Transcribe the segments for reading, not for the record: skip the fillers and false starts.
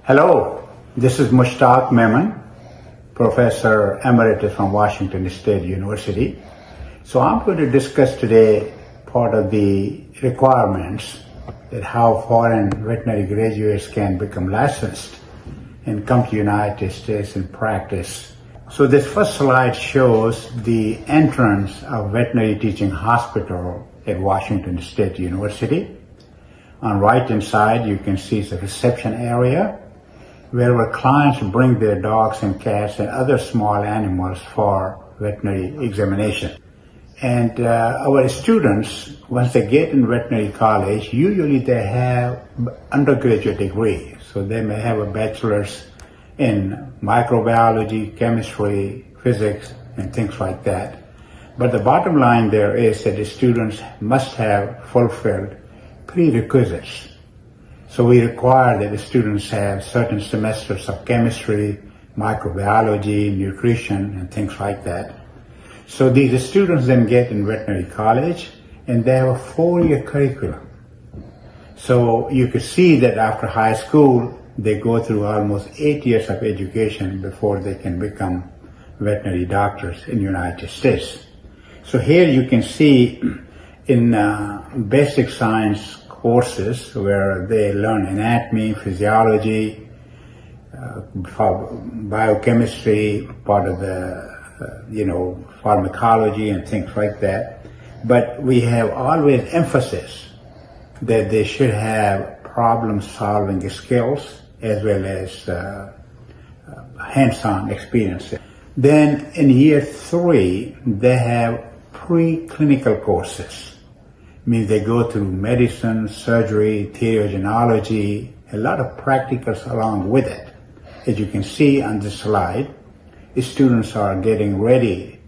Hello, this is Mushtaq Memon, Professor Emeritus from Washington State University. So I'm going to discuss today part of the requirements that how foreign veterinary graduates can become licensed and come to the United States and practice. So this first slide shows the entrance of veterinary teaching hospital at Washington State University. On right hand side, you can see the reception area where our clients bring their dogs and cats and other small animals for veterinary examination. And our students, once they get in veterinary college, usually they have undergraduate degree. So they may have a bachelor's in microbiology, chemistry, physics, and things like that. But the bottom line there is that the students must have fulfilled prerequisites. So we require that the students have certain semesters of chemistry, microbiology, nutrition, and things like that. So these students then get in veterinary college, and they have a 4-year curriculum. So you can see that after high school, they go through almost 8 years of education before they can become veterinary doctors in the United States. So here you can see in basic science courses where they learn anatomy, physiology, biochemistry, part of the, pharmacology and things like that. But we have always emphasis that they should have problem-solving skills as well as hands-on experiences. Then in year 3, they have preclinical courses. Means they go through medicine, surgery, theriogenology, a lot of practicals along with it. As you can see on this slide, the students are getting ready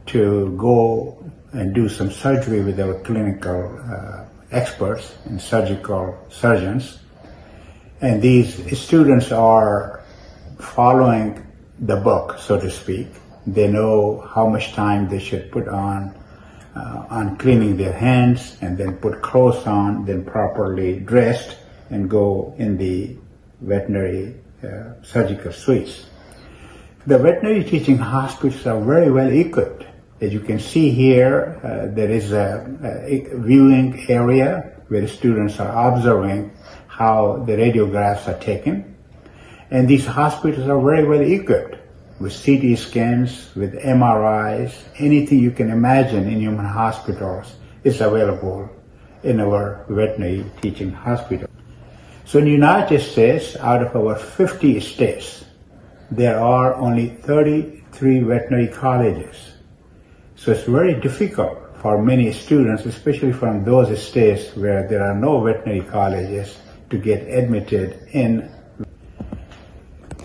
to go and do some surgery with our clinical experts and surgical surgeons. And these students are following the book, so to speak. They know how much time they should put on cleaning their hands, and then put clothes on, then properly dressed and go in the veterinary surgical suites. The veterinary teaching hospitals are very well equipped. As you can see here, there is a viewing area where the students are observing how the radiographs are taken. And these hospitals are very well equipped with CT scans, with MRIs, anything you can imagine in human hospitals is available in our veterinary teaching hospital. So in the United States, out of our 50 states, there are only 33 veterinary colleges. So it's very difficult for many students, especially from those states where there are no veterinary colleges, to get admitted in.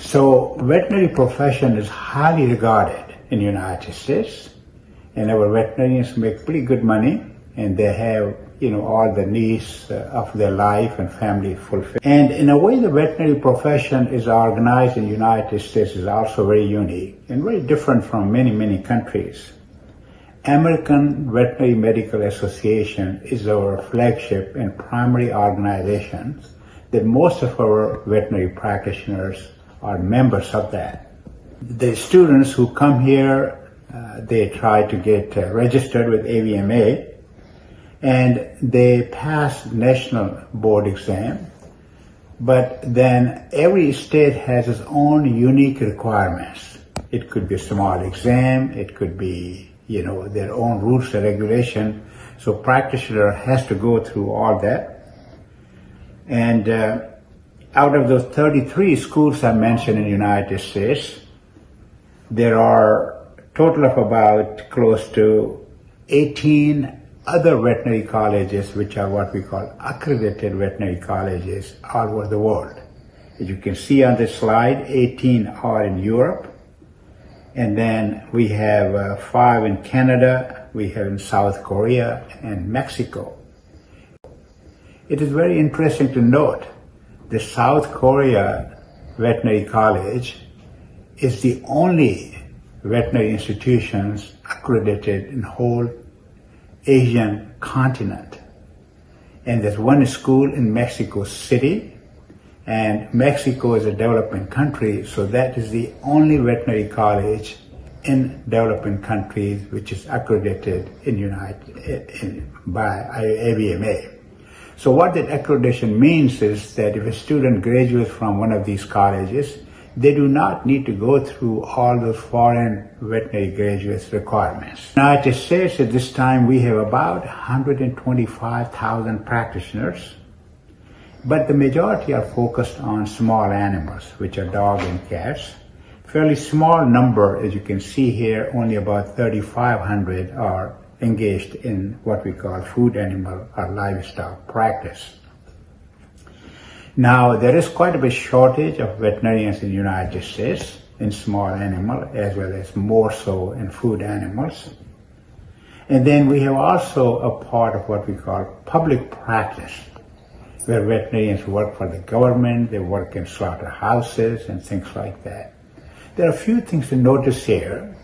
So veterinary profession is highly regarded in the United States, and our veterinarians make pretty good money, and they have, all the needs of their life and family fulfilled. And in a way, the veterinary profession is organized in the United States is also very unique and very different from many, many countries. American Veterinary Medical Association is our flagship and primary organization that most of our veterinary practitioners are members of that. The students who come here, they try to get registered with AVMA, and they pass national board exam. But then every state has its own unique requirements. It could be a small exam, it could be, their own rules and regulation. So practitioner has to go through all that. And out of those 33 schools I mentioned in the United States, there are a total of about close to 18 other veterinary colleges, which are what we call accredited veterinary colleges all over the world. As you can see on this slide, 18 are in Europe, and then we have 5 in Canada, we have in South Korea and Mexico. It is very interesting to note the South Korea Veterinary College is the only veterinary institutions accredited in whole Asian continent. And there's one school in Mexico City, And Mexico is a developing country, so that is the only veterinary college in developing countries which is accredited by AVMA. So what that accreditation means is that if a student graduates from one of these colleges, they do not need to go through all those foreign veterinary graduates requirements. In the United States at this time we have about 125,000 practitioners, but the majority are focused on small animals, which are dogs and cats. Fairly small number, as you can see here, only about 3,500 are engaged in what we call food animal or livestock practice. Now, there is quite a bit shortage of veterinarians in the United States in small animal, as well as more so in food animals. And then we have also a part of what we call public practice, where veterinarians work for the government, they work in slaughterhouses and things like that. There are a few things to notice here,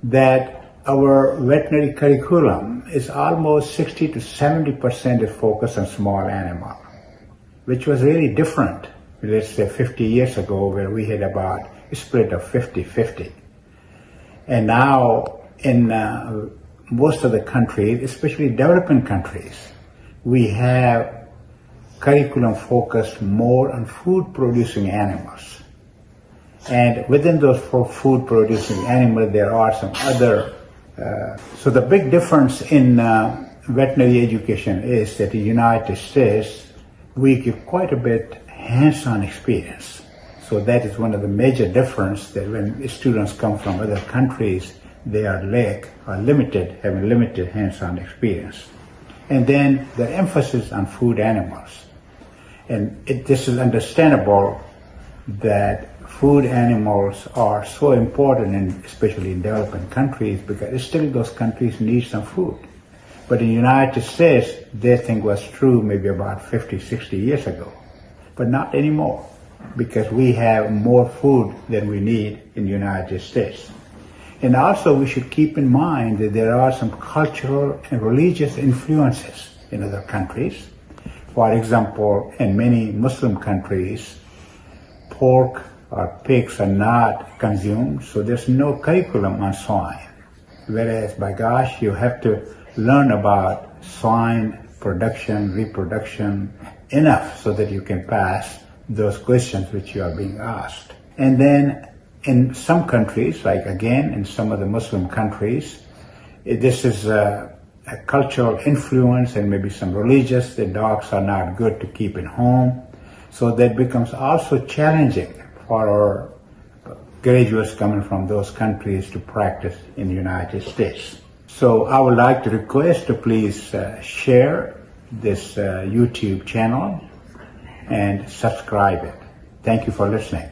that our veterinary curriculum is almost 60 to 70% is focused on small animal, which was really different, let's say 50 years ago, where we had about a split of 50-50. And now in most of the countries, especially developing countries, we have curriculum focused more on food producing animals. And within those food producing animals, there are some other. So the big difference in veterinary education is that in the United States, we give quite a bit hands-on experience. So that is one of the major difference, that when students come from other countries, they are limited, having limited hands-on experience. And then the emphasis on food animals. And this is understandable that food animals are so important, especially in developing countries, because still those countries need some food. But in the United States, this thing was true maybe about 50, 60 years ago, but not anymore, because we have more food than we need in the United States. And also we should keep in mind that there are some cultural and religious influences in other countries. For example, in many Muslim countries, pork or pigs are not consumed, so there's no curriculum on swine. Whereas, by gosh, you have to learn about swine production, reproduction enough so that you can pass those questions which you are being asked. And then in some countries, like again in some of the Muslim countries, this is a cultural influence and maybe some religious, the dogs are not good to keep in home. So that becomes also challenging for our graduates coming from those countries to practice in the United States. So I would like to request to please share this YouTube channel and subscribe it. Thank you for listening.